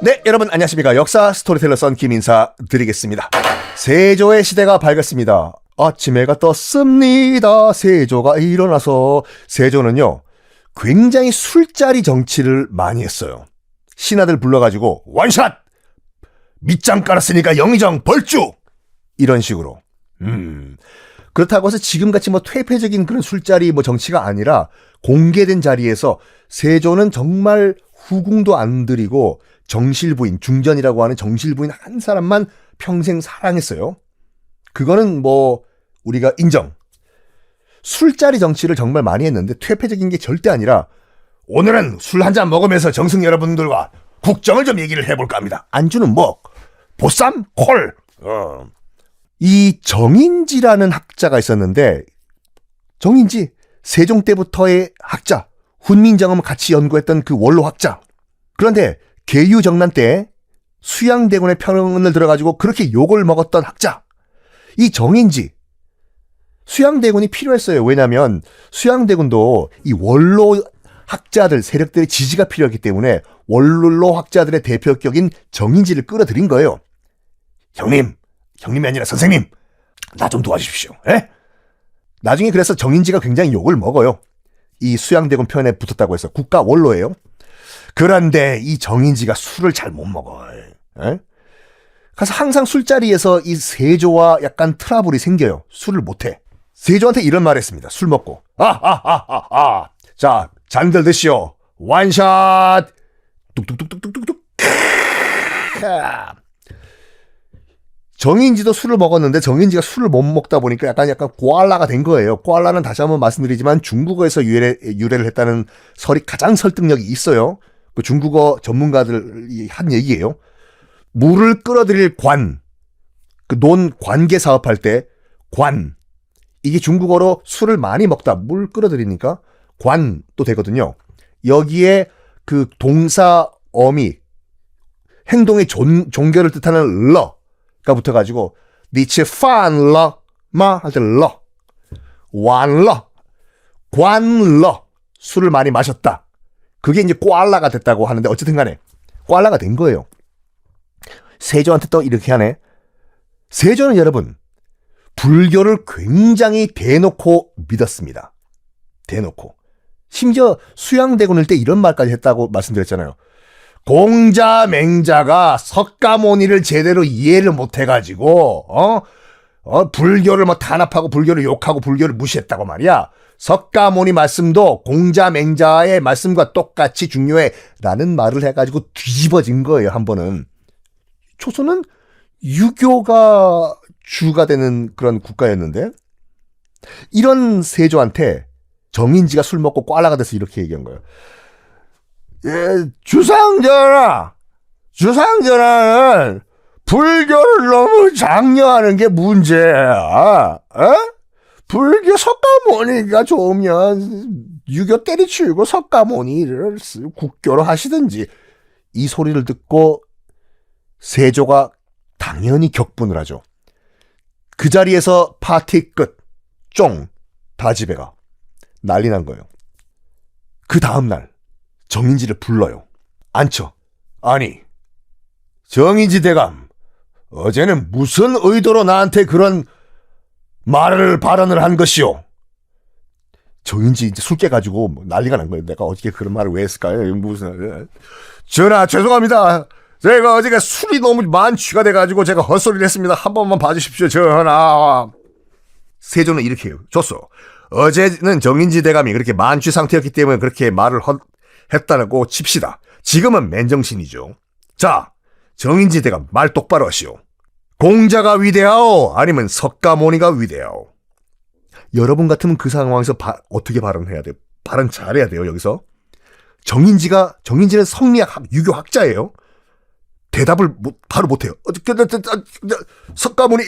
네, 여러분 안녕하십니까. 역사 스토리텔러 썬킴 인사드리겠습니다. 세조의 시대가 밝았습니다. 아침 해가 떴습니다. 세조가 일어나서. 세조는요 굉장히 술자리 정치를 많이 했어요. 신하들 불러가지고 원샷! 밑장 깔았으니까 영의정 벌주! 이런 식으로. 그렇다고 해서 지금같이 뭐 퇴폐적인 그런 술자리 뭐 정치가 아니라 공개된 자리에서 세조는 정말 후궁도 안 들이고 정실부인, 중전이라고 하는 정실부인 한 사람만 평생 사랑했어요. 그거는 뭐 우리가 인정. 술자리 정치를 정말 많이 했는데 퇴폐적인 게 절대 아니라 오늘은 술 한잔 먹으면서 정승 여러분들과 국정을 좀 얘기를 해볼까 합니다. 안주는 뭐 보쌈, 콜. 이 정인지라는 학자가 있었는데, 정인지 세종 때부터의 학자, 훈민정음을 같이 연구했던 그 원로 학자. 그런데 계유정난 때 수양대군의 편을 들어가지고 그렇게 욕을 먹었던 학자. 이 정인지, 수양대군이 필요했어요. 왜냐하면 수양대군도 이 원로 학자들, 세력들의 지지가 필요했기 때문에 원로 학자들의 대표격인 정인지를 끌어들인 거예요. 형님이 아니라 선생님, 나 좀 도와주십시오. 에? 나중에 그래서 정인지가 굉장히 욕을 먹어요. 이 수양대군 편에 붙었다고 해서. 국가 원로예요. 그런데 이 정인지가 술을 잘 못 먹어. 에? 그래서 항상 술자리에서 이 세조와 약간 트러블이 생겨요. 술을 못해. 세조한테 이런 말을 했습니다. 술 먹고. 자, 잔들 드시오. 원샷! 뚝뚝뚝뚝뚝뚝. 정인지도 술을 먹었는데 정인지가 술을 못 먹다 보니까 약간 꼬알라가 된 거예요. 꼬알라는 다시 한번 말씀드리지만 중국어에서 유래를 했다는 설이 가장 설득력이 있어요. 그 중국어 전문가들이 한 얘기예요. 물을 끌어들일 관, 그 논 관계 사업할 때 관, 이게 중국어로 술을 많이 먹다, 물 끌어들이니까 관도 되거든요. 여기에 그 동사 어미, 행동의 종결을 뜻하는 가 붙어가지고 니치 판러 마 할 때 러, 완러, 관러, 술을 많이 마셨다. 그게 이제 꼬알라가 됐다고 하는데 어쨌든 간에 꼬알라가 된 거예요. 세조한테 또 이렇게 하네. 세조는 여러분 불교를 굉장히 대놓고 믿었습니다. 대놓고. 심지어 수양대군일 때 이런 말까지 했다고 말씀드렸잖아요. 공자 맹자가 석가모니를 제대로 이해를 못해가지고 불교를 뭐 탄압하고 불교를 욕하고 불교를 무시했다고 말이야. 석가모니 말씀도 공자 맹자의 말씀과 똑같이 중요해라는 말을 해가지고 뒤집어진 거예요. 한 번은. 조선은 유교가 주가 되는 그런 국가였는데 이런 세조한테 정인지가 술 먹고 꽈라가 돼서 이렇게 얘기한 거예요. 주상전하는 불교를 너무 장려하는 게 문제야. 불교 석가모니가 좋으면 유교 때리치우고 석가모니를 국교로 하시든지. 이 소리를 듣고 세조가 당연히 격분을 하죠. 그 자리에서 파티 끝. 다 집에 가. 난리 난 거예요. 그 다음날 정인지를 불러요. 앉혀. 아니, 정인지 대감, 어제는 무슨 의도로 나한테 그런 발언을 한 것이오? 정인지 이제 술 깨가지고 난리가 난 거예요. 내가 어저께 그런 말을 왜 했을까요? 무슨. 전하, 죄송합니다. 제가 어제가 술이 너무 만취가 돼가지고 제가 헛소리를 했습니다. 한 번만 봐주십시오, 전하. 세조는 이렇게 해요. 좋소. 어제는 정인지 대감이 그렇게 만취 상태였기 때문에 그렇게 말을 했다고 칩시다. 지금은 맨정신이죠. 자, 정인지 대감 말 똑바로 하시오. 공자가 위대하오? 아니면 석가모니가 위대하오? 여러분 같으면 그 상황에서 어떻게 발언해야 돼요? 발언 잘해야 돼요. 여기서 정인지는 성리학 유교학자예요. 대답을 바로 못해요. 석가모니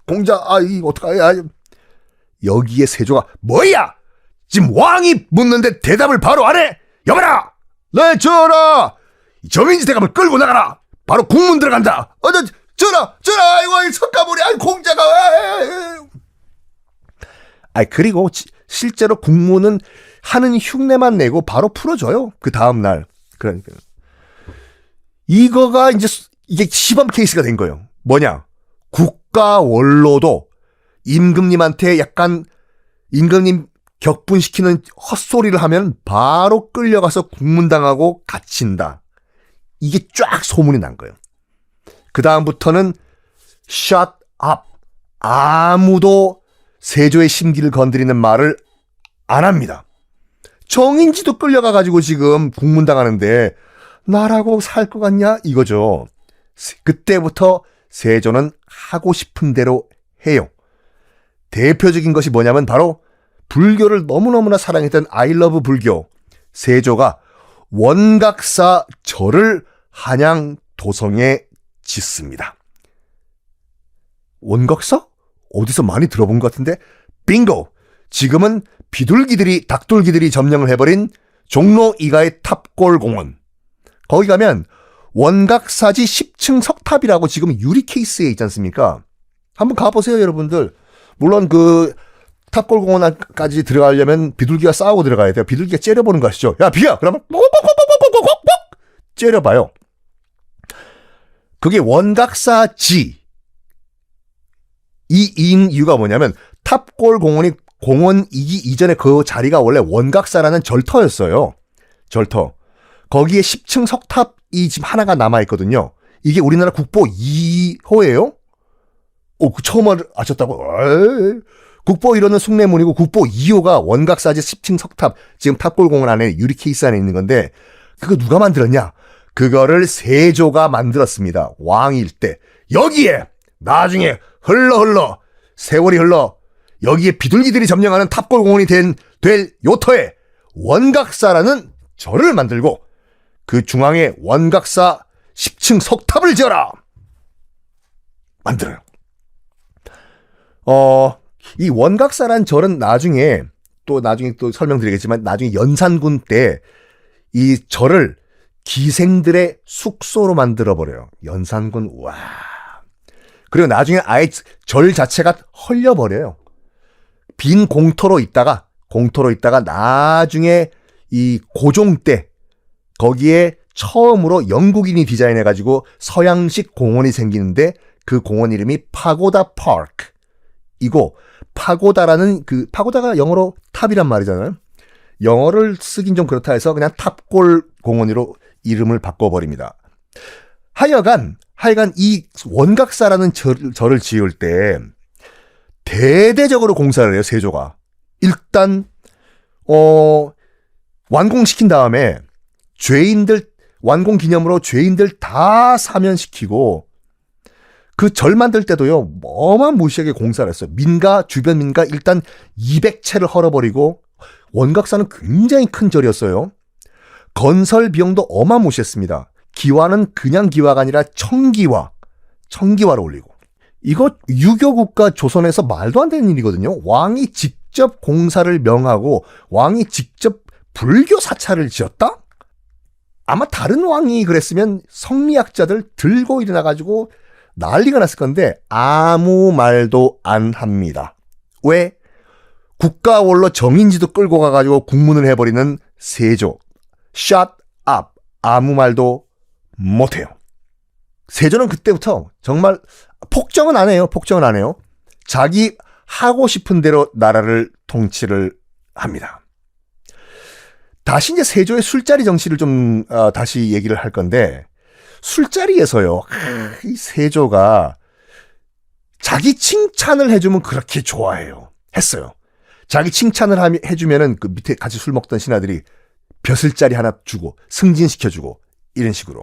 공자 이거 어떡하냐. 여기에 세조가 뭐야? 지금 왕이 묻는데 대답을 바로 안 해? 여봐라! 네, 전하! 정인지 대감을 끌고 나가라! 바로 국문 들어간다! 전하! 아이고, 석가모니, 공자가! 그리고 실제로 국문은 하는 흉내만 내고 바로 풀어줘요. 그 다음날. 그러니까. 이거가 이제 이게 시범 케이스가 된 거예요. 뭐냐? 국가 원로도 임금님한테 약간 임금님 격분시키는 헛소리를 하면 바로 끌려가서 국문당하고 갇힌다. 이게 쫙 소문이 난 거예요. 그 다음부터는 shut up. 아무도 세조의 심기를 건드리는 말을 안 합니다. 정인지도 끌려가가지고 지금 국문당하는데 나라고 살 것 같냐 이거죠. 그때부터 세조는 하고 싶은 대로 해요. 대표적인 것이 뭐냐면 바로 불교를 너무너무나 사랑했던 I love 불교. 세조가 원각사 절을 한양 도성에 짓습니다. 원각사? 어디서 많이 들어본 것 같은데? 빙고! 지금은 비둘기들이 닭돌기들이 점령을 해버린 종로 이가의 탑골공원. 거기 가면 원각사지 10층 석탑이라고 지금 유리 케이스에 있지 않습니까? 한번 가보세요, 여러분들. 물론 그 탑골공원까지 들어가려면 비둘기가 싸우고 들어가야 돼요. 비둘기가 째려보는 거 아시죠? 야, 비야! 그러면 째려봐요. 그게 원각사지. 이인 이유가 뭐냐면 탑골공원이 공원이기 이전에 그 자리가 원래 원각사라는 절터였어요. 절터. 거기에 10층 석탑이 지금 하나가 남아있거든요. 이게 우리나라 국보 2호예요? 처음 아셨다고? 에이. 국보 1호는 숭례문이고 국보 2호가 원각사지 10층 석탑, 지금 탑골공원 안에 유리 케이스 안에 있는 건데 그거 누가 만들었냐? 그거를 세조가 만들었습니다. 왕일 때. 여기에 나중에 흘러 세월이 흘러 여기에 비둘기들이 점령하는 탑골공원이 될 요터에 원각사라는 절을 만들고 그 중앙에 원각사 10층 석탑을 지어라! 만들어요. 이 원각사란 절은 나중에 또 설명드리겠지만 나중에 연산군 때 이 절을 기생들의 숙소로 만들어버려요. 연산군, 와. 그리고 나중에 아예 절 자체가 헐려버려요. 빈 공터로 있다가 나중에 이 고종 때 거기에 처음으로 영국인이 디자인해가지고 서양식 공원이 생기는데 그 공원 이름이 파고다 파크. 이고 파고다라는 파고다가 영어로 탑이란 말이잖아요. 영어를 쓰긴 좀 그렇다 해서 그냥 탑골 공원으로 이름을 바꿔버립니다. 하여간 이 원각사라는 절을 지을 때 대대적으로 공사를 해요, 세조가. 일단 완공시킨 다음에 완공 기념으로 죄인들 다 사면시키고 그 절 만들 때도요, 어마무시하게 공사를 했어요. 주변 민가 일단 200채를 헐어버리고 원각사는 굉장히 큰 절이었어요. 건설 비용도 어마무시했습니다. 기와는 그냥 기와가 아니라 청기와를 올리고. 이거 유교국가 조선에서 말도 안 되는 일이거든요. 왕이 직접 공사를 명하고 왕이 직접 불교 사찰을 지었다? 아마 다른 왕이 그랬으면 성리학자들 들고 일어나가지고 난리가 났을 건데 아무 말도 안 합니다. 왜? 국가 원로 정인지도 끌고 가가지고 국문을 해버리는 세조. Shut up. 아무 말도 못해요. 세조는 그때부터 정말 폭정은 안 해요. 자기 하고 싶은 대로 나라를 통치를 합니다. 다시 이제 세조의 술자리 정치를 좀 다시 얘기를 할 건데 술자리에서요. 이 세조가 자기 칭찬을 해주면 그렇게 좋아해요. 했어요. 자기 칭찬을 해주면은 그 밑에 같이 술 먹던 신하들이 벼슬자리 하나 주고 승진시켜주고 이런 식으로.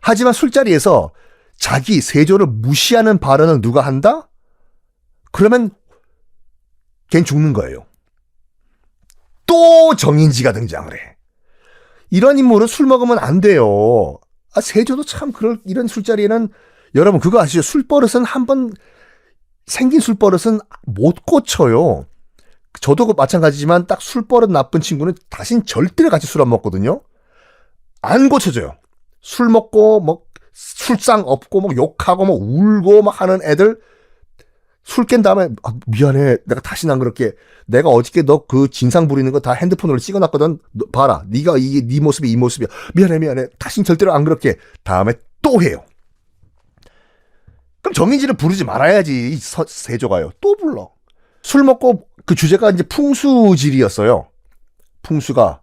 하지만 술자리에서 자기 세조를 무시하는 발언을 누가 한다? 그러면 걘 죽는 거예요. 또 정인지가 등장을 해. 이런 인물은 술 먹으면 안 돼요. 세조도 참 이런 술자리에는 여러분 그거 아시죠? 술버릇은 한번 생긴 술버릇은 못 고쳐요. 저도 마찬가지지만 딱 술버릇 나쁜 친구는 다신 절대로 같이 술 안 먹거든요. 안 고쳐져요. 술 먹고 술상 없고 욕하고 울고 하는 애들 술 깬 다음에 미안해. 내가 다시는 안 그럴게. 내가 어저께 너 그 진상 부리는 거 다 핸드폰으로 찍어놨거든. 봐라. 네가 이게 네 모습이 이 모습이야. 미안해. 다시는 절대로 안 그럴게. 다음에 또 해요. 그럼 정인지를 부르지 말아야지. 이 세조가요. 또 불러. 술 먹고 그 주제가 이제 풍수질이었어요. 풍수가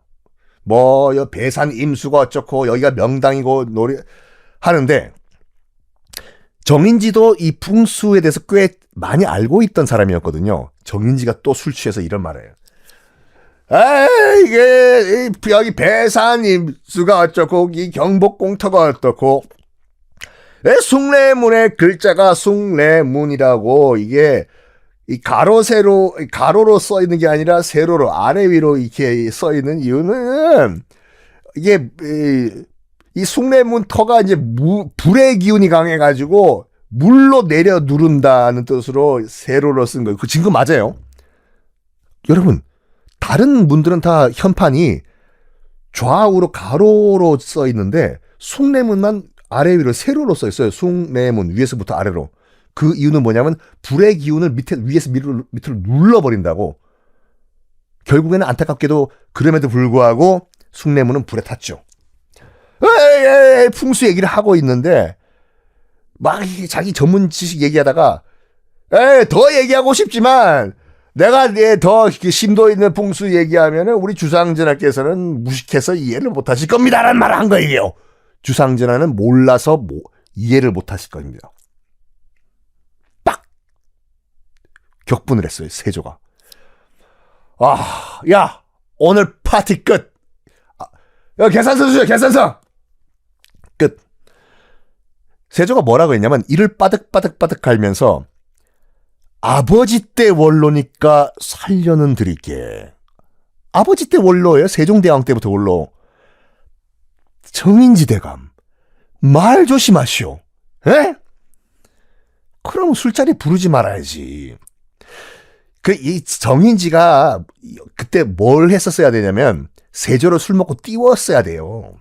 뭐 배산 임수가 어쩌고 여기가 명당이고 노래 하는데 정인지도 이 풍수에 대해서 꽤 많이 알고 있던 사람이었거든요. 정인지가 또 술 취해서 이런 말을 해요. 이게 여기 배산 임수가 어쩌고 이 경복공터가 어떻고 숭례문의 글자가 숭례문이라고 이게 이 가로로 써 있는 게 아니라 세로로 아래 위로 이렇게 써 있는 이유는 이게 이 숭례문 터가 이제 불의 기운이 강해가지고 물로 내려 누른다는 뜻으로 세로로 쓴 거예요. 그 증거 맞아요. 여러분 다른 문들은 다 현판이 좌우로 가로로 써 있는데 숭례문만 아래 위로 세로로 써 있어요. 숭례문 위에서부터 아래로. 그 이유는 뭐냐면 불의 기운을 위에서 밑으로 눌러버린다고. 결국에는 안타깝게도 그럼에도 불구하고 숭례문은 불에 탔죠. 풍수 얘기를 하고 있는데 막 자기 전문 지식 얘기하다가 더 얘기하고 싶지만 내가 더 심도 있는 풍수 얘기하면은 우리 주상전하께서는 무식해서 이해를 못하실 겁니다라는 말을 한 거예요. 주상전하는 몰라서 이해를 못하실 겁니다. 격분을 했어요. 세조가. 야 오늘 파티 끝. 야 계산서 주세요. 계산서 끝. 세조가 뭐라고 했냐면 이를 빠득빠득 갈면서 아버지 때 원로니까 살려는 드릴게. 아버지 때 원로예요. 세종대왕 때부터 원로. 정인지 대감 말 조심하시오. 에? 그럼 술자리 부르지 말아야지. 이 정인지가 그때 뭘 했었어야 되냐면 세조로 술 먹고 띄웠어야 돼요.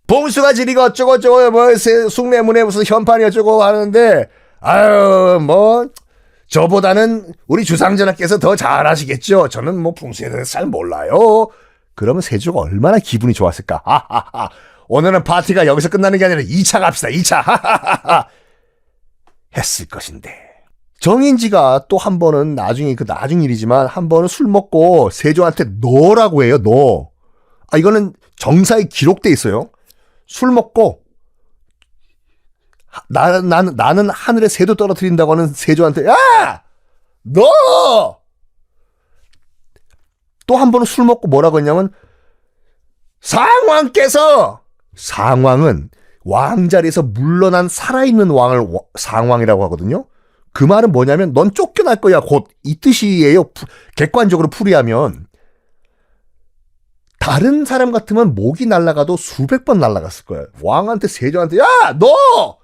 봉수가 지리가 어쩌고저쩌고 뭐 숭례문에 무슨 현판이 어쩌고 하는데 뭐 저보다는 우리 주상전하께서 더 잘하시겠죠. 저는 뭐 풍수에 대해서 잘 몰라요. 그러면 세조가 얼마나 기분이 좋았을까. 오늘은 파티가 여기서 끝나는 게 아니라 2차 갑시다. 2차 했을 것인데 정인지가 또 한 번은 나중 일이지만 한 번은 술 먹고 세조한테 너라고 해요. 너. 이거는 정사에 기록돼 있어요. 술 먹고 나는 하늘에 새도 떨어뜨린다고 하는 세조한테 야! 너! 또 한 번은 술 먹고 뭐라고 했냐면 상왕은 왕자리에서 물러난 살아있는 왕을 상왕이라고 하거든요. 그 말은 뭐냐면 넌 쫓겨날 거야 곧 이 뜻이에요. 객관적으로 풀이하면 다른 사람 같으면 목이 날아가도 수백 번 날아갔을 거야. 왕한테 세조한테 야 너!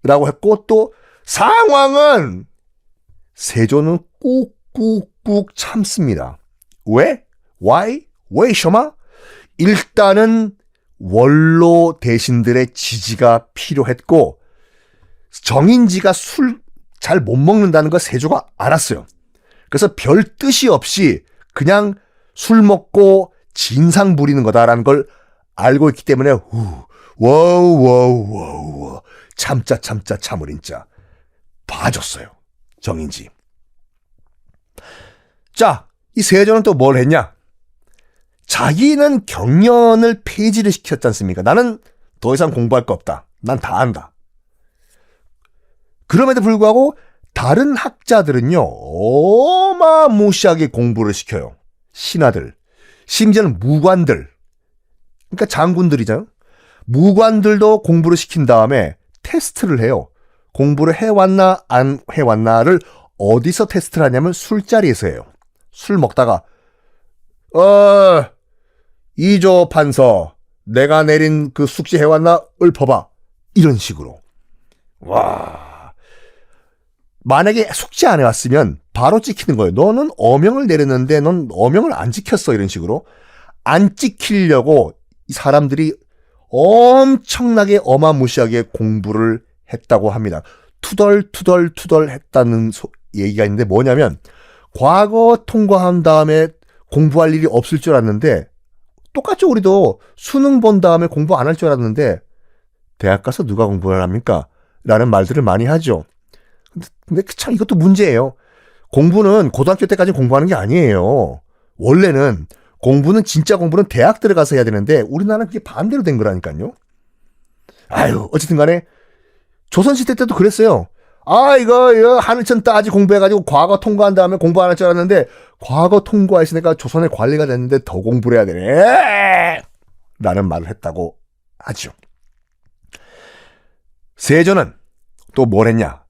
라고 했고 또 상왕은 세조는 꾹꾹꾹 참습니다. 왜? Why? 왜 셔마? 일단은 원로 대신들의 지지가 필요했고 정인지가 술 잘 못 먹는다는 거 세조가 알았어요. 그래서 별 뜻이 없이 그냥 술 먹고 진상 부리는 거다라는 걸 알고 있기 때문에 워우 참을 인자 봐줬어요. 정인지. 자, 이 세조는 또 뭘 했냐? 자기는 경연을 폐지를 시켰지 않습니까? 나는 더 이상 공부할 거 없다. 난 다 안다. 그럼에도 불구하고 다른 학자들은요 어마무시하게 공부를 시켜요. 신하들, 심지어는 무관들, 그러니까 장군들이잖아요. 무관들도 공부를 시킨 다음에 테스트를 해요. 공부를 해왔나 안 해왔나를 어디서 테스트를 하냐면 술자리에서 해요. 술 먹다가 이조 판서 내가 내린 그 숙지 해왔나 읊어봐 이런 식으로. 와, 만약에 숙지 안 해왔으면 바로 찍히는 거예요. 너는 어명을 내렸는데 넌 어명을 안 지켰어. 이런 식으로 안 찍히려고 이 사람들이 엄청나게 어마무시하게 공부를 했다고 합니다. 투덜투덜 했다는 얘기가 있는데 뭐냐면 과거 통과한 다음에 공부할 일이 없을 줄 알았는데 똑같죠. 우리도 수능 본 다음에 공부 안 할 줄 알았는데 대학 가서 누가 공부를 합니까? 라는 말들을 많이 하죠. 근데 참 이것도 문제예요. 공부는 고등학교 때까지 공부하는 게 아니에요. 원래는 진짜 공부는 대학 들어가서 해야 되는데 우리나라는 그게 반대로 된 거라니까요. 아유, 어쨌든 간에 조선시대 때도 그랬어요. 이거 하늘천 따지 공부해가지고 과거 통과한 다음에 공부 안 할 줄 알았는데 과거 통과했으니까 조선의 관리가 됐는데 더 공부를 해야 되네 라는 말을 했다고 하죠. 세조는 또 뭘 했냐?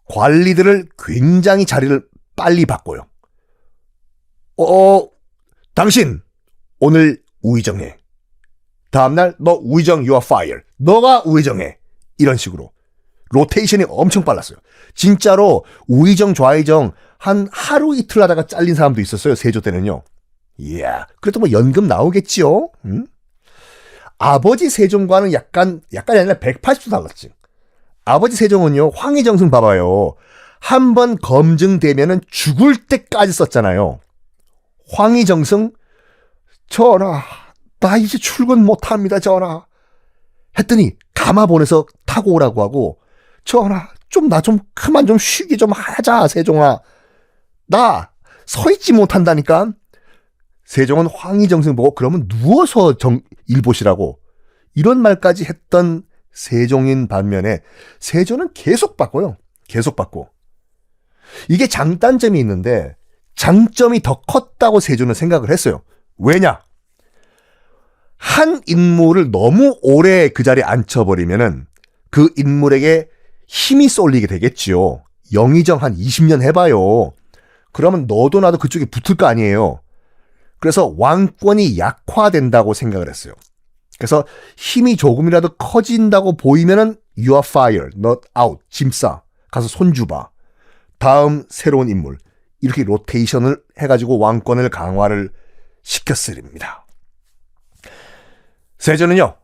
관리들을 굉장히 자리를 빨리 바꿔요. 당신 오늘 우의정해. 다음날 너 우의정 you are fired. 너가 우의정해. 이런 식으로 로테이션이 엄청 빨랐어요. 진짜로 우의정 좌의정 한 하루 이틀 하다가 잘린 사람도 있었어요. 세조 때는요. 이야, 그래도 뭐 연금 나오겠지요. 응? 아버지 세종과는 약간이 아니라 180도 달랐지. 아버지 세종은요, 황희정승 봐봐요. 한 번 검증되면은 죽을 때까지 썼잖아요. 황희정승, 전하, 나 이제 출근 못합니다, 전하. 했더니 가마 보내서 타고 오라고 하고, 전하, 나 좀 그만 좀 쉬게 좀 하자, 세종아. 나 서 있지 못한다니까. 세종은 황희정승 보고 그러면 누워서 일 보시라고 이런 말까지 했던 세종인 반면에 세조는 계속 바꿔요. 계속 바꿔. 이게 장단점이 있는데 장점이 더 컸다고 세조는 생각을 했어요. 왜냐? 한 인물을 너무 오래 그 자리에 앉혀버리면은 그 인물에게 힘이 쏠리게 되겠지요. 영의정 한 20년 해봐요. 그러면 너도 나도 그쪽에 붙을 거 아니에요. 그래서 왕권이 약화된다고 생각을 했어요. 그래서 힘이 조금이라도 커진다고 보이면은 you are fired, not out, 짐 싸, 가서 손주봐. 다음 새로운 인물. 이렇게 로테이션을 해가지고 왕권을 강화를 시켰습니다. 세조는요,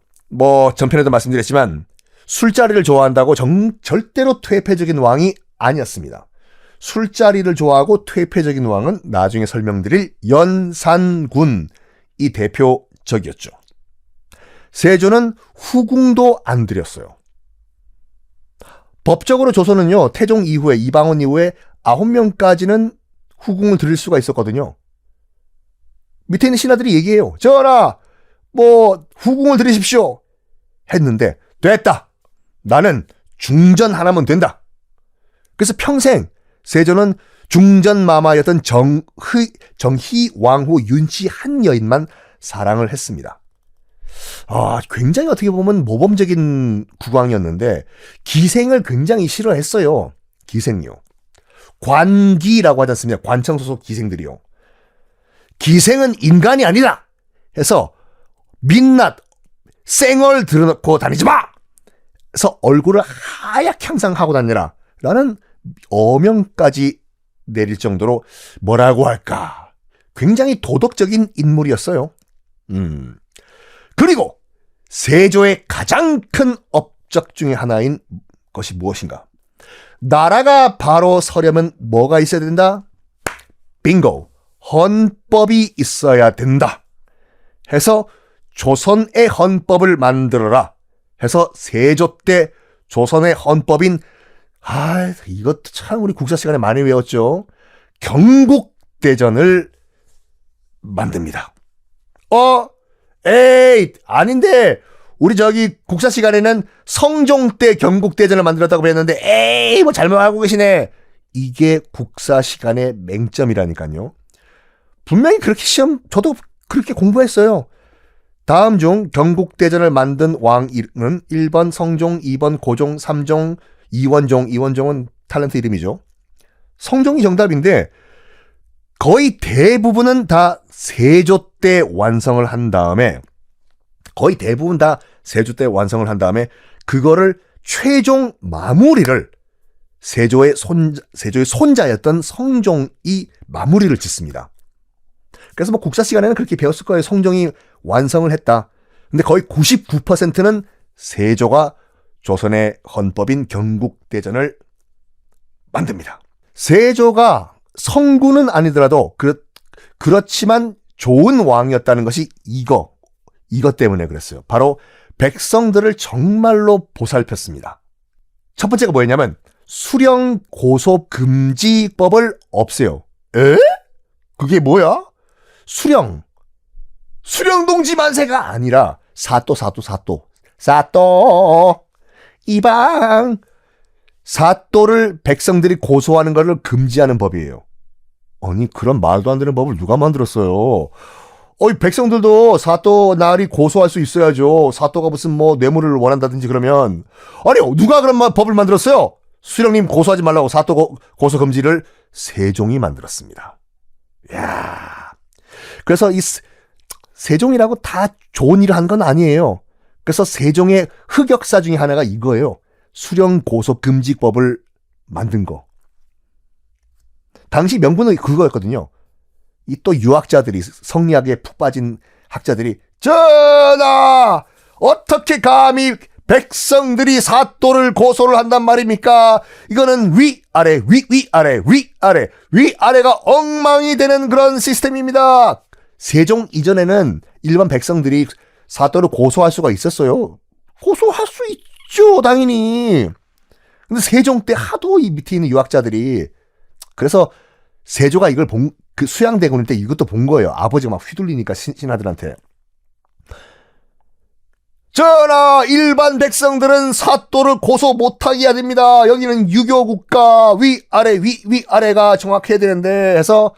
전편에도 말씀드렸지만 술자리를 좋아한다고 절대로 퇴폐적인 왕이 아니었습니다. 술자리를 좋아하고 퇴폐적인 왕은 나중에 설명드릴 연산군이 대표적이었죠. 세조는 후궁도 안 들였어요. 법적으로 조선은요, 태종 이후에, 이방원 이후에 9명까지는 후궁을 들일 수가 있었거든요. 밑에 있는 신하들이 얘기해요. 전하, 후궁을 들이십시오. 했는데, 됐다. 나는 중전 하나면 된다. 그래서 평생 세조는 중전마마였던 정희 왕후 윤씨 한 여인만 사랑을 했습니다. 굉장히 어떻게 보면 모범적인 국왕이었는데 기생을 굉장히 싫어했어요. 기생요. 관기라고 하지 않습니까? 관청 소속 기생들이요. 기생은 인간이 아니다 해서 민낯, 쌩얼 들어놓고 다니지 마! 해서 얼굴을 하얗게 항상 하고 다니라 라는 어명까지 내릴 정도로 뭐라고 할까? 굉장히 도덕적인 인물이었어요. 그리고 세조의 가장 큰 업적 중에 하나인 것이 무엇인가? 나라가 바로 서려면 뭐가 있어야 된다? 빙고! 헌법이 있어야 된다. 해서 조선의 헌법을 만들어라. 해서 세조 때 조선의 헌법인 이것도 참 우리 국사 시간에 많이 외웠죠. 경국대전을 만듭니다. 아닌데 우리 국사 시간에는 성종 때 경국대전을 만들었다고 그랬는데 잘못하고 계시네. 이게 국사 시간의 맹점이라니까요. 분명히 그렇게 저도 그렇게 공부했어요. 다음 중 경국대전을 만든 왕은 1번 성종, 2번 고종, 3종 이원종. 이원종은 탤런트 이름이죠. 성종이 정답인데 거의 대부분은 다 세조 때 완성을 한 다음에 그거를 최종 마무리를 세조의 손자였던 성종이 마무리를 짓습니다. 그래서 국사 시간에는 그렇게 배웠을 거예요. 성종이 완성을 했다. 근데 거의 99%는 세조가 조선의 헌법인 경국대전을 만듭니다. 세조가 성군은 아니더라도 그렇지만 좋은 왕이었다는 것이 이것 때문에 그랬어요. 바로 백성들을 정말로 보살폈습니다. 첫 번째가 뭐였냐면 수령 고소 금지법을 없애요. 에? 그게 뭐야? 수령동지 만세가 아니라 사또 이방 사또를 백성들이 고소하는 것을 금지하는 법이에요. 아니 그런 말도 안 되는 법을 누가 만들었어요? 백성들도 사또 날이 고소할 수 있어야죠. 사또가 무슨 뭐 뇌물을 원한다든지 그러면 아니 누가 그런 법을 만들었어요? 수령님 고소하지 말라고 사또 고소 금지를 세종이 만들었습니다. 야, 그래서 이 세종이라고 다 좋은 일을 한 건 아니에요. 그래서 세종의 흑역사 중에 하나가 이거예요. 수령 고소 금지법을 만든 거. 당시 명분은 그거였거든요. 이 또 유학자들이 성리학에 푹 빠진 학자들이 전하 어떻게 감히 백성들이 사또를 고소를 한단 말입니까? 이거는 위아래가 엉망이 되는 그런 시스템입니다. 세종 이전에는 일반 백성들이 사또를 고소할 수가 있었어요. 고소할 수 있죠, 당연히. 근데 세종 때 하도 이 밑에 있는 유학자들이 그래서 세조가 이걸 그 수양대군일 때 이것도 본 거예요. 아버지가 막 휘둘리니까 신하들한테. 전하, 일반 백성들은 사또를 고소 못하게 해야 됩니다. 여기는 유교국가 위아래가 정확해야 되는데 해서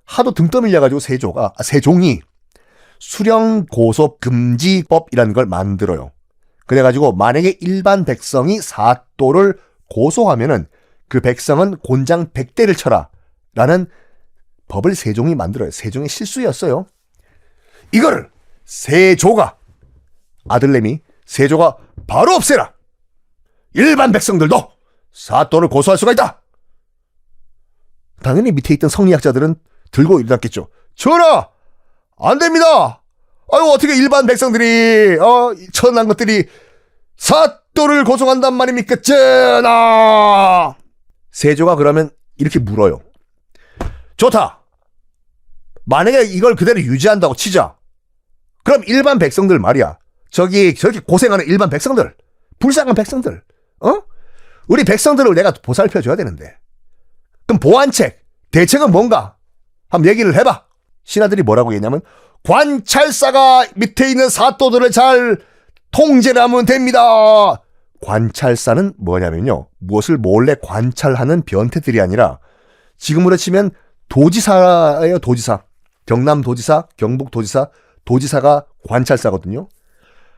하도 등 떠밀려가지고 세종이 수령 고소 금지법이라는 걸 만들어요. 그래가지고 만약에 일반 백성이 사또를 고소하면은 그 백성은 곤장 100대를 쳐라 라는 법을 세종이 만들어요. 세종의 실수였어요. 이거를 아들내미 세조가 바로 없애라. 일반 백성들도 사또를 고소할 수가 있다. 당연히 밑에 있던 성리학자들은 들고 일어났겠죠. 전하, 안 됩니다. 아유 어떻게 일반 백성들이 천한 것들이 사또를 고소한단 말입니까? 전하. 세조가 그러면 이렇게 물어요. 좋다. 만약에 이걸 그대로 유지한다고 치자. 그럼 일반 백성들 말이야. 저렇게 고생하는 일반 백성들, 불쌍한 백성들, 우리 백성들을 내가 보살펴줘야 되는데. 그럼 보완책, 대책은 뭔가? 한번 얘기를 해봐. 신하들이 뭐라고 했냐면 관찰사가 밑에 있는 사또들을 잘 통제를 하면 됩니다. 관찰사는 뭐냐면요, 무엇을 몰래 관찰하는 변태들이 아니라 지금으로 치면 도지사예요. 도지사. 경남도지사, 경북도지사, 도지사가 관찰사거든요.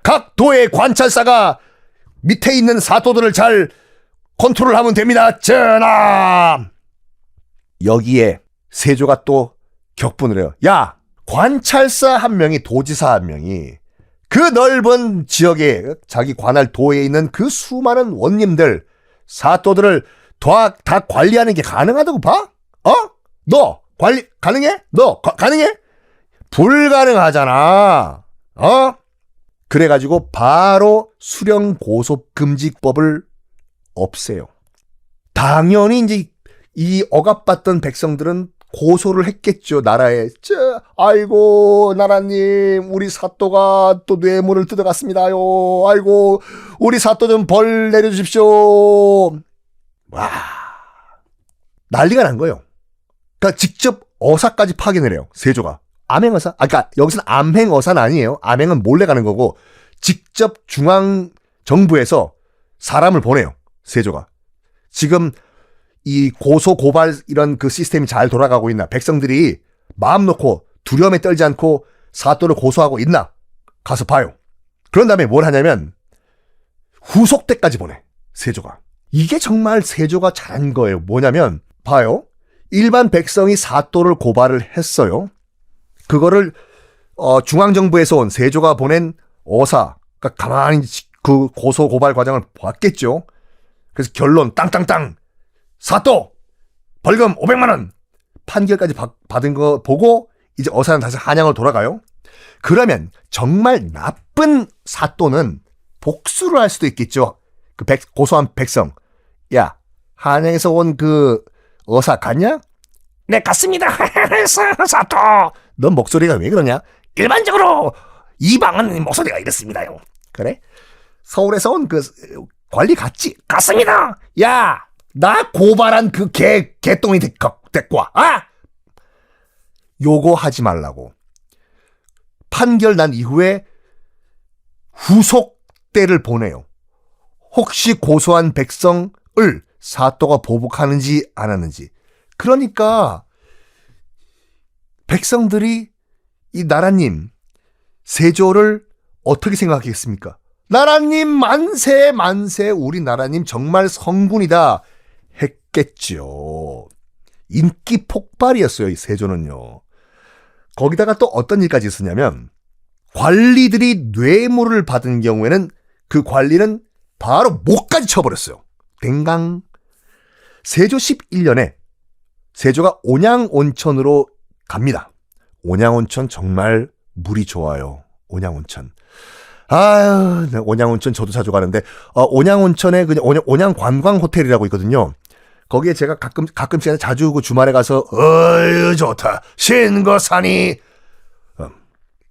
각 도의 관찰사가 밑에 있는 사또들을 잘 컨트롤하면 됩니다. 전하. 여기에 세조가 또 격분을 해요. 야, 관찰사 한 명이, 도지사 한 명이 그 넓은 지역에 자기 관할 도에 있는 그 수많은 원님들, 사또들을 다 관리하는 게 가능하다고 봐? 너 관리 가능해? 너 가능해? 불가능하잖아. 그래가지고 바로 수령 고소 금지법을 없애요. 당연히 이제 이 억압받던 백성들은 고소를 했겠죠, 나라에. 아이고, 나라님, 우리 사또가 또 뇌물을 뜯어갔습니다요. 아이고, 우리 사또 좀 벌 내려주십시오. 와, 난리가 난 거예요. 그러니까 직접 어사까지 파견을 해요, 세조가. 암행어사? 그러니까 여기서는 암행어사는 아니에요. 암행은 몰래 가는 거고, 직접 중앙정부에서 사람을 보내요, 세조가. 지금 이 고소 고발 이런 그 시스템이 잘 돌아가고 있나, 백성들이 마음 놓고 두려움에 떨지 않고 사또를 고소하고 있나 가서 봐요. 그런 다음에 뭘 하냐면 후속대까지 보내, 세조가. 이게 정말 세조가 잘한 거예요. 뭐냐면 봐요, 일반 백성이 사또를 고발을 했어요. 그거를 중앙정부에서 온 세조가 보낸 어사가 가만히 그 고소 고발 과정을 봤겠죠. 그래서 결론 땅땅땅, 사또 벌금 500만 원 판결까지 받은 거 보고 이제 어사는 다시 한양으로 돌아가요. 그러면 정말 나쁜 사또는 복수를 할 수도 있겠죠. 그 고소한 백성, 야, 한양에서 온 그 어사 갔냐? 네, 갔습니다. 사토. 넌 목소리가 왜 그러냐? 일반적으로 이방은 목소리가 이렇습니다요. 그래? 서울에서 온 그 관리 갔지? 갔습니다. 야, 나 고발한 그 개똥이 데리고 와. 아! 요거 하지 말라고. 판결 난 이후에 후속대를 보내요. 혹시 고소한 백성을 사또가 보복하는지 안 하는지. 그러니까 백성들이 이 나라님 세조를 어떻게 생각하겠습니까? 나라님 만세 만세, 우리 나라님 정말 성군이다 했겠죠. 인기 폭발이었어요, 이 세조는요. 거기다가 또 어떤 일까지 있었냐면 관리들이 뇌물을 받은 경우에는 그 관리는 바로 목까지 쳐버렸어요. 댕강. 세조 11년에 세조가 온양온천으로 갑니다. 온양온천 정말 물이 좋아요. 온양온천. 아유, 온양온천 저도 자주 가는데 온양온천에 그냥 온양 관광 호텔이라고 있거든요. 거기에 제가 가끔씩 자주 그 주말에 가서 어유 좋다 신거산이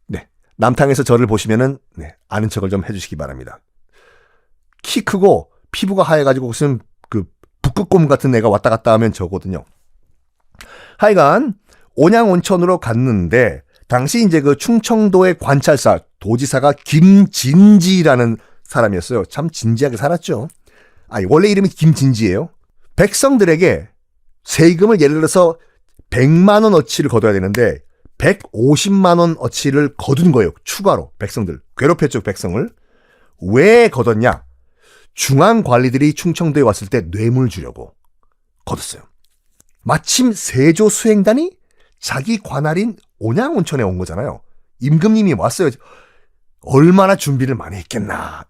네, 남탕에서 저를 보시면은 네, 아는 척을 좀 해주시기 바랍니다. 키 크고 피부가 하얘가지고 무슨 그 북극곰 같은 애가 왔다 갔다 하면 저거든요. 하여간 온양온천으로 갔는데 당시 이제 그 충청도의 관찰사 도지사가 김진지라는 사람이었어요. 참 진지하게 살았죠. 원래 이름이 김진지예요. 백성들에게 세금을 예를 들어서 100만 원어치를 거둬야 되는데 150만 원어치를 거둔 거예요. 추가로 백성들. 괴롭혔죠, 백성을. 왜 거뒀냐? 중앙 관리들이 충청도에 왔을 때 뇌물 주려고 거뒀어요. 마침 세조 수행단이 자기 관할인 온양온천에 온 거잖아요. 임금님이 왔어요. 얼마나 준비를 많이 했겠나.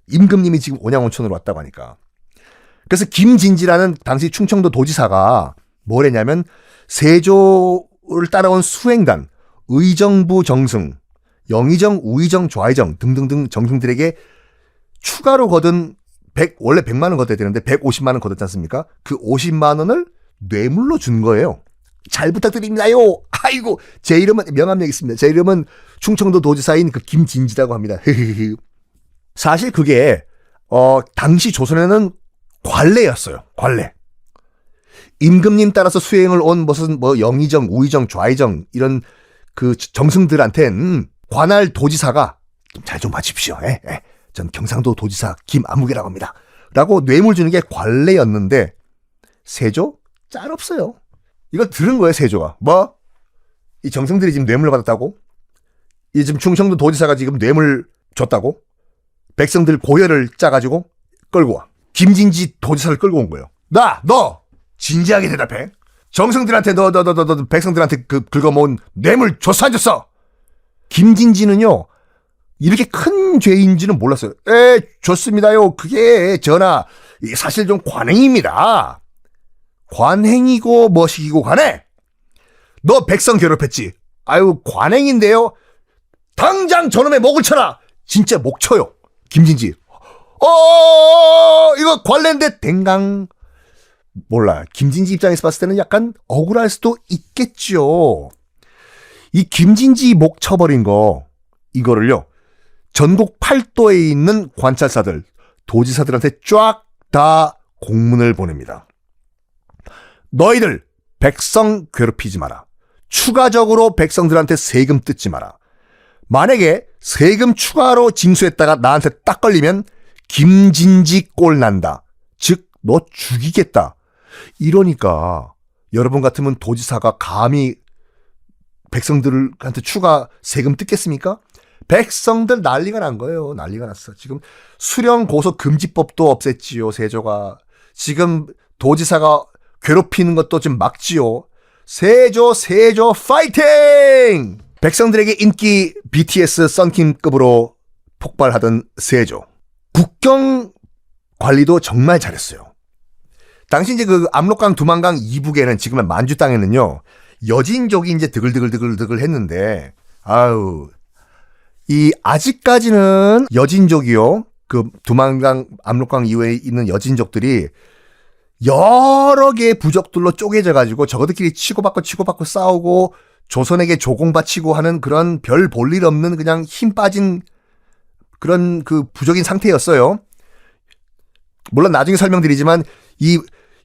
임금님이 지금 온양온천으로 왔다고 하니까. 그래서 김진지라는 당시 충청도 도지사가 뭘 했냐면 세조를 따라온 수행단, 의정부 정승, 영의정, 우의정, 좌의정 등등등 정승들에게 추가로 거둔 원래 100만 원 거둬야 되는데 150만 원 거뒀지 않습니까? 그 50만 원을 뇌물로 준 거예요. 잘 부탁드립니다요. 아이고, 제 이름은 명함력 있습니다. 제 이름은 충청도 도지사인 그 김진지라고 합니다. 사실 그게 당시 조선에는 관례였어요. 관례. 임금님 따라서 수행을 온 무슨 영의정, 우의정, 좌의정 이런 그 정승들한텐 관할 도지사가 잘 좀 봐주십시오. 전 경상도 도지사 김아무개라고 합니다. 라고 뇌물 주는 게 관례였는데 세조 짤 없어요. 이거 들은 거예요, 세조가. 이 정승들이 지금 뇌물 받았다고? 이 지금 충청도 도지사가 지금 뇌물 줬다고? 백성들 고열을 짜가지고 끌고 와. 김진지 도지사를 끌고 온 거예요. 너 진지하게 대답해. 정승들한테 너 백성들한테 그 긁어모은 뇌물 줬어 안 줬어? 김진지는요 이렇게 큰 죄인지는 몰랐어요. 줬습니다요. 그게 전하 사실 좀 관행입니다. 관행이고 뭐시기고 관행. 너 백성 괴롭혔지. 아유 관행인데요. 당장 저놈의 목을 쳐라. 진짜 목 쳐요. 김진지. 이거 관례인데 댕강. 몰라. 김진지 입장에서 봤을 때는 약간 억울할 수도 있겠죠. 이 김진지 목 쳐버린 거 이거를요 전국 8도에 있는 관찰사들 도지사들한테 쫙 다 공문을 보냅니다. 너희들 백성 괴롭히지 마라. 추가적으로 백성들한테 세금 뜯지 마라. 만약에 세금 추가로 징수했다가 나한테 딱 걸리면 김진지 꼴 난다. 즉 너 죽이겠다. 이러니까 여러분 같으면 도지사가 감히 백성들한테 추가 세금 뜯겠습니까? 백성들 난리가 난 거예요. 난리가 났어. 지금 수령 고소 금지법도 없앴지요. 세조가. 지금 도지사가 괴롭히는 것도 좀 막지요. 세조 파이팅! 백성들에게 인기 BTS 썬킴급으로 폭발하던 세조. 국경 관리도 정말 잘했어요. 당시 이제 그 압록강 두만강 이북에는 지금은 만주 땅에는요 여진족이 이제 드글드글 했는데 이 아직까지는 여진족이요 그 두만강 압록강 이후에 있는 여진족들이 여러 개의 부족들로 쪼개져 가지고 저거들끼리 치고받고 싸우고 조선에게 조공바치고 하는 그런 별 볼 일 없는 그냥 힘 빠진 그런 그 부족인 상태였어요. 물론 나중에 설명드리지만 이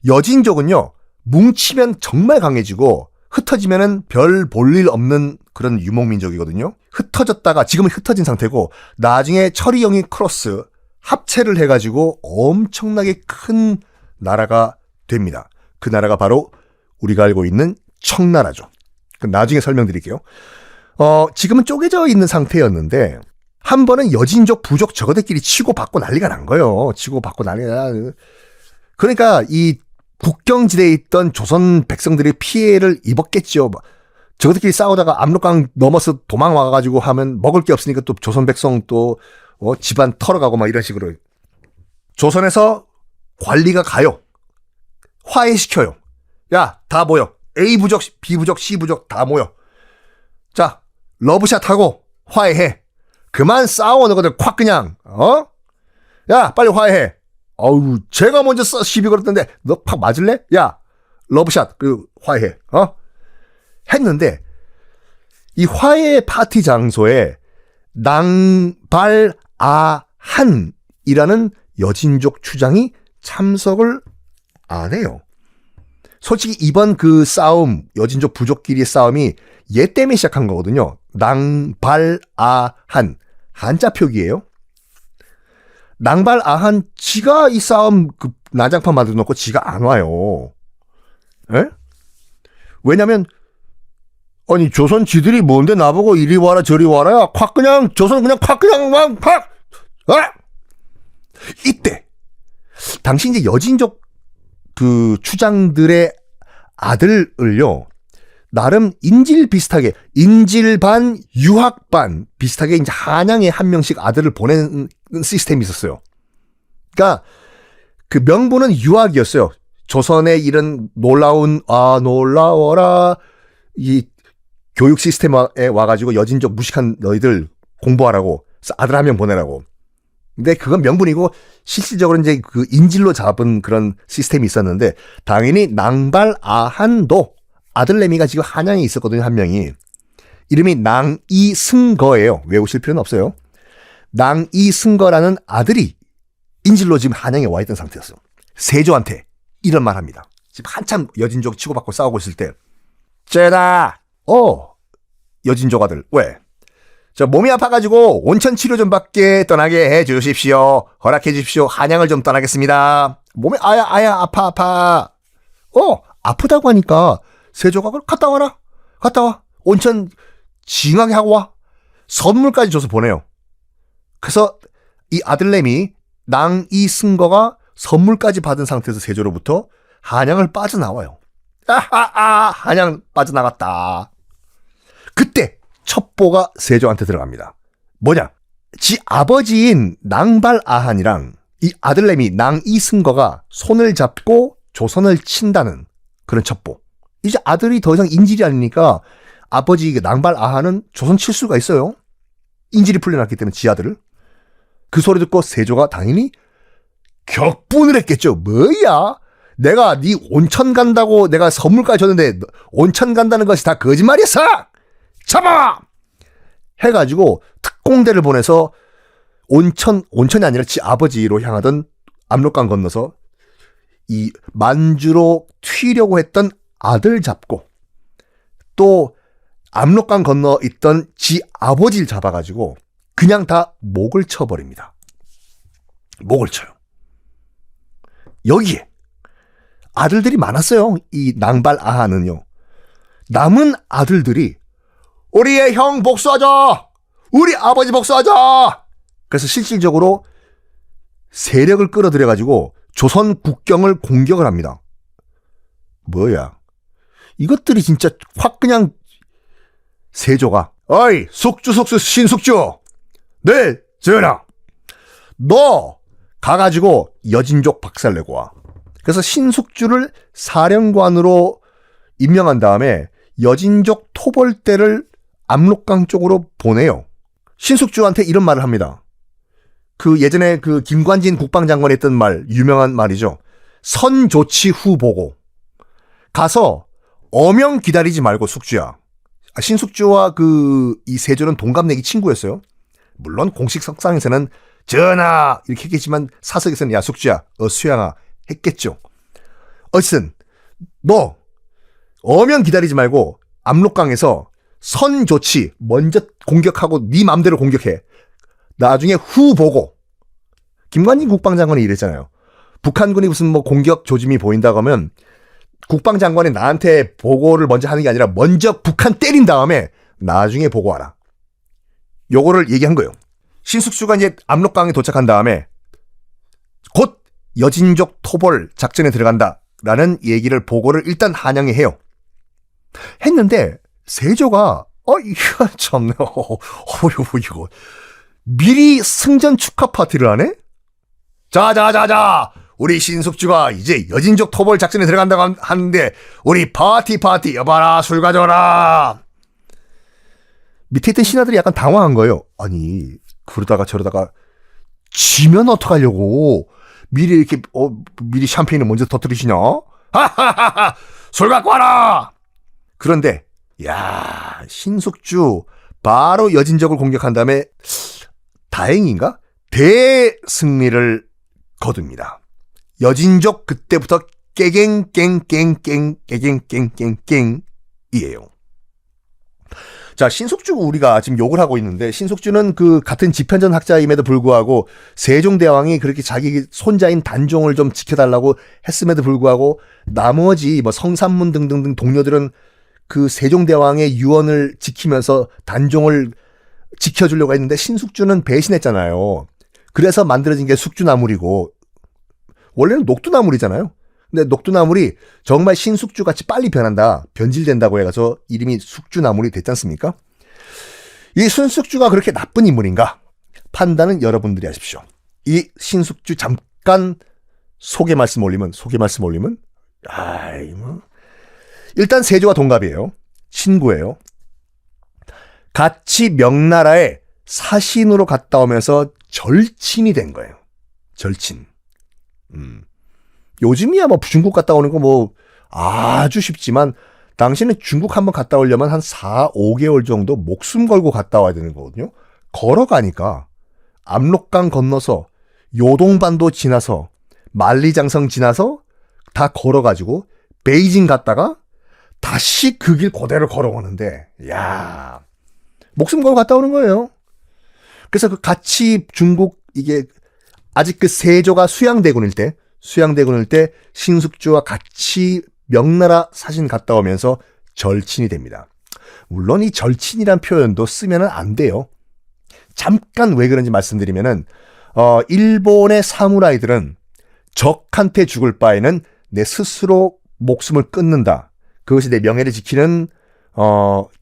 여진족은요, 뭉치면 정말 강해지고 흩어지면은 별 볼 일 없는 그런 유목민족이거든요. 흩어졌다가 지금은 흩어진 상태고 나중에 철이영이 크로스 합체를 해가지고 엄청나게 큰 나라가 됩니다. 그 나라가 바로 우리가 알고 있는 청나라죠. 나중에 설명드릴게요. 지금은 쪼개져 있는 상태였는데 한 번은 여진족, 부족 저거들끼리 치고받고 난리가 난 거예요. 치고받고 난리가. 그러니까 이 국경지대에 있던 조선 백성들이 피해를 입었겠죠. 저거들끼리 싸우다가 압록강 넘어서 도망와가지고 하면 먹을 게 없으니까 또 조선 백성 또 집안 털어가고 막 이런 식으로. 조선에서 관리가 가요. 화해시켜요. 야, 다 모여. A 부족, B 부족, C 부족 다 모여. 자, 러브샷 하고 화해해. 그만 싸워 너희들 콱 그냥. 야, 빨리 화해해. 어우, 제가 먼저 시비 걸었던데 너 팍 맞을래? 야, 러브샷 그리고 화해해. 했는데 이 화해 파티 장소에 낭발아한이라는 여진족 추장이 참석을 안 해요. 솔직히 이번 그 싸움, 여진족 부족끼리의 싸움이 얘 때문에 시작한 거거든요. 낭발아한, 한자 표기예요. 낭발아한 지가 이 싸움 그 난장판 만들어 놓고 지가 안 와요. 에? 왜냐면 아니 조선 지들이 뭔데 나보고 이리 와라 저리 와라야. 콱 그냥 조선 그냥 콱 그냥 팍. 이때 당시 이제 여진족 그 추장들의 아들을요, 나름 인질 비슷하게, 인질 반, 유학 반 비슷하게 이제 한양에 한 명씩 아들을 보내는 시스템이 있었어요. 그러니까 그 명분은 유학이었어요. 조선의 이런 놀라워라 이 교육 시스템에 와가지고 여진족 무식한 너희들 공부하라고 아들 한 명 보내라고. 근데 그건 명분이고 실질적으로 이제 그 인질로 잡은 그런 시스템이 있었는데 당연히 낭발아한도 아들내미가 지금 한양에 있었거든요. 한 명이. 이름이 낭이승거예요. 외우실 필요는 없어요. 낭이승거라는 아들이 인질로 지금 한양에 와 있던 상태였어요. 세조한테 이런 말 합니다. 지금 한참 여진족 치고받고 싸우고 있을 때. 쟤다. 여진족 아들. 왜? 저 몸이 아파가지고 온천 치료 좀 받게 떠나게 해주십시오. 허락해 주십시오. 한양을 좀 떠나겠습니다. 몸이 아파. 아프다고 하니까 세조가 갔다 와라. 갔다 와. 온천 징하게 하고 와. 선물까지 줘서 보내요. 그래서 이 아들내미 낭이승거가 선물까지 받은 상태에서 세조로부터 한양을 빠져나와요. 한양 빠져나갔다. 그때 첩보가 세조한테 들어갑니다. 뭐냐? 지 아버지인 낭발아한이랑 이 아들내미 낭이승거가 손을 잡고 조선을 친다는 그런 첩보. 이제 아들이 더 이상 인질이 아니니까 아버지 낭발아한은 조선 칠 수가 있어요. 인질이 풀려났기 때문에 지 아들을. 그 소리 듣고 세조가 당연히 격분을 했겠죠. 뭐야? 내가 네 온천 간다고 내가 선물까지 줬는데 온천 간다는 것이 다 거짓말이었어! 잡아! 해가지고 특공대를 보내서 온천이 아니라 지 아버지로 향하던 압록강 건너서 이 만주로 튀려고 했던 아들 잡고 또 압록강 건너 있던 지 아버지를 잡아가지고 그냥 다 목을 쳐버립니다. 목을 쳐요. 여기에 아들들이 많았어요. 이 낭발아한은요. 남은 아들들이 우리의 형 복수하자! 우리 아버지 복수하자! 그래서 실질적으로 세력을 끌어들여가지고 조선 국경을 공격을 합니다. 뭐야? 이것들이 진짜 확 그냥 세조가 어이 숙주 신숙주 네 전하 너 가가지고 여진족 박살내고 와. 그래서 신숙주를 사령관으로 임명한 다음에 여진족 토벌대를 압록강 쪽으로 보내요. 신숙주한테 이런 말을 합니다. 그 예전에 그 김관진 국방장관이 했던 말, 유명한 말이죠. 선조치 후 보고. 가서 어명 기다리지 말고 숙주야. 신숙주와 이 세조는 동갑내기 친구였어요. 물론 공식 석상에서는 전하 이렇게 했겠지만 사석에서는 야 숙주야 수양아 했겠죠. 어쨌든 너 어명 기다리지 말고 압록강에서 선조치 먼저 공격하고 네 맘대로 공격해. 나중에 후 보고. 김관진 국방장관이 이랬잖아요. 북한군이 무슨 뭐 공격 조짐이 보인다고 하면 국방장관이 나한테 보고를 먼저 하는 게 아니라 먼저 북한 때린 다음에 나중에 보고하라. 요거를 얘기한 거예요. 신숙주가 이제 압록강에 도착한 다음에 곧 여진족 토벌 작전에 들어간다라는 얘기를 보고를 일단 한양에 해요. 했는데 세조가 이거 참네. 이거 미리 승전 축하 파티를 하네? 자자자자 우리 신숙주가 이제 여진족 토벌 작전에 들어간다고 하는데 우리 파티 여봐라 술 가져라. 밑에 있던 신하들이 약간 당황한 거예요. 아니 그러다가 저러다가 지면 어떡하려고 미리 이렇게 미리 샴페인을 먼저 터뜨리시냐? 하하하하 술 갖고 와라. 그런데 야 신숙주 바로 여진족을 공격한 다음에 다행인가? 대승리를 거둡니다. 여진족 그때부터 깨갱이에요. 자, 신숙주 우리가 지금 욕을 하고 있는데 신숙주는 같은 지편전 학자임에도 불구하고 세종대왕이 그렇게 자기 손자인 단종을 좀 지켜달라고 했음에도 불구하고 나머지 뭐 성산문 등등등 동료들은 세종대왕의 유언을 지키면서 단종을 지켜주려고 했는데 신숙주는 배신했잖아요. 그래서 만들어진 게 숙주나물이고 원래는 녹두나물이잖아요. 근데 녹두나물이 정말 신숙주같이 빨리 변한다, 변질된다고 해서 이름이 숙주나물이 됐지 않습니까? 이 신숙주가 그렇게 나쁜 인물인가? 판단은 여러분들이 하십시오. 이 신숙주 잠깐 소개 말씀 올리면 일단 세조와 동갑이에요. 친구예요. 같이 명나라에 사신으로 갔다 오면서 절친이 된 거예요. 절친. 요즘이야 뭐 중국 갔다 오는 거 뭐 아주 쉽지만 당시는 중국 한번 갔다 오려면 한 4, 5개월 정도 목숨 걸고 갔다 와야 되는 거거든요. 걸어가니까 압록강 건너서 요동반도 지나서 만리장성 지나서 다 걸어가지고 베이징 갔다가 다시 그 길 그대로 걸어오는데 야 목숨 걸고 갔다 오는 거예요. 그래서 같이 중국 이게 아직 세조가 수양대군일 때 신숙주와 같이 명나라 사신 갔다 오면서 절친이 됩니다. 물론 이 절친이란 표현도 쓰면은 안 돼요. 잠깐 왜 그런지 말씀드리면은 일본의 사무라이들은 적한테 죽을 바에는 내 스스로 목숨을 끊는다. 그것이 내 명예를 지키는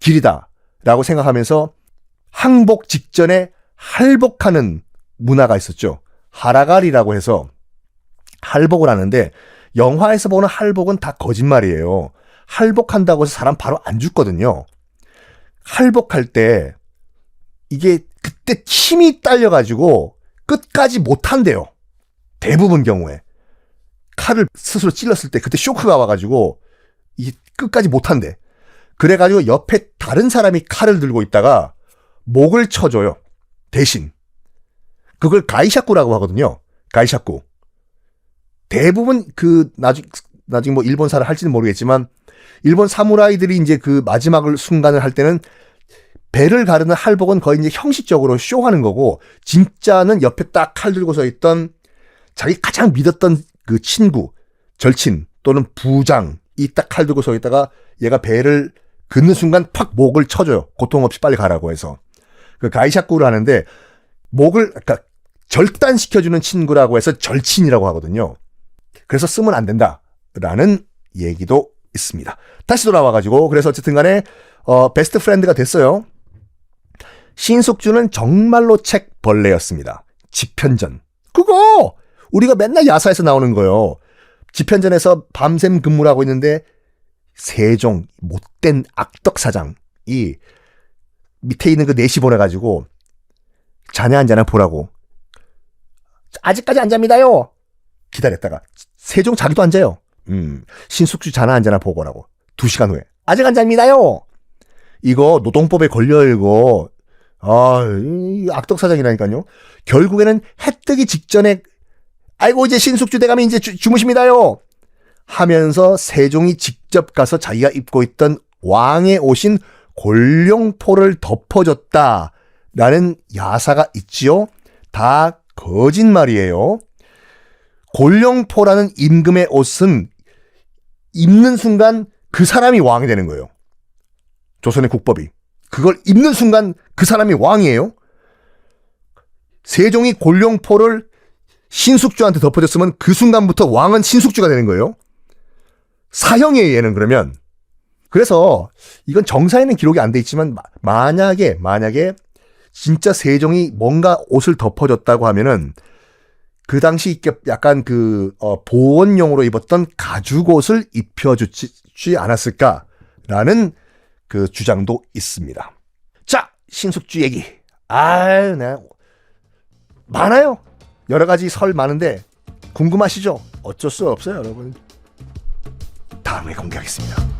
길이다라고 생각하면서 항복 직전에 할복하는 문화가 있었죠. 하라가리라고 해서 할복을 하는데 영화에서 보는 할복은 다 거짓말이에요. 할복한다고 해서 사람 바로 안 죽거든요. 할복할 때 이게 그때 힘이 딸려가지고 끝까지 못한대요. 대부분 경우에. 칼을 스스로 찔렀을 때 그때 쇼크가 와가지고 이게 끝까지 못한대. 그래가지고 옆에 다른 사람이 칼을 들고 있다가 목을 쳐줘요. 대신. 그걸 가이샤쿠라고 하거든요. 가이샤쿠. 대부분 나중에 뭐 일본사를 할지는 모르겠지만 일본 사무라이들이 이제 마지막을 순간을 할 때는 배를 가르는 할복은 거의 이제 형식적으로 쇼하는 거고 진짜는 옆에 딱 칼 들고 서 있던 자기 가장 믿었던 친구, 절친 또는 부장이 딱 칼 들고 서 있다가 얘가 배를 긋는 순간 팍 목을 쳐줘요. 고통 없이 빨리 가라고 해서. 가이샤쿠를 하는데 목을 절단시켜주는 친구라고 해서 절친이라고 하거든요. 그래서 쓰면 안 된다라는 얘기도 있습니다. 다시 돌아와가지고 그래서 어쨌든 간에 베스트 프렌드가 됐어요. 신숙주는 정말로 책 벌레였습니다. 지편전. 그거 우리가 맨날 야사에서 나오는 거예요. 지편전에서 밤샘 근무를 하고 있는데 세종 못된 악덕사장이 밑에 있는 내시 보내가지고 자네 한 잔을 보라고. 아직까지 안 잡니다요. 기다렸다가 세종 자기도 앉아요. 신숙주 자나 안 자나 보고라고. 2시간 후에. 아직 안 잡니다요. 이거 노동법에 걸려 이거. 이 악덕사장이라니까요. 결국에는 해 뜨기 직전에 아이고 이제 신숙주 대감이 이제 주무십니다요. 하면서 세종이 직접 가서 자기가 입고 있던 왕의 옷인 골룡포를 덮어줬다라는 야사가 있지요. 다 거짓말이에요. 골룡포라는 임금의 옷은 입는 순간 그 사람이 왕이 되는 거예요. 조선의 국법이. 그걸 입는 순간 그 사람이 왕이에요. 세종이 골룡포를 신숙주한테 덮어줬으면 그 순간부터 왕은 신숙주가 되는 거예요. 사형이에요, 얘는 그러면. 그래서 이건 정사에는 기록이 안 돼 있지만 만약에 진짜 세종이 뭔가 옷을 덮어줬다고 하면은 그 당시 약간 보온용으로 입었던 가죽옷을 입혀주지 않았을까라는 그 주장도 있습니다. 자, 신숙주 얘기. 많아요. 여러 가지 설 많은데 궁금하시죠? 어쩔 수 없어요, 여러분. 다음에 공개하겠습니다.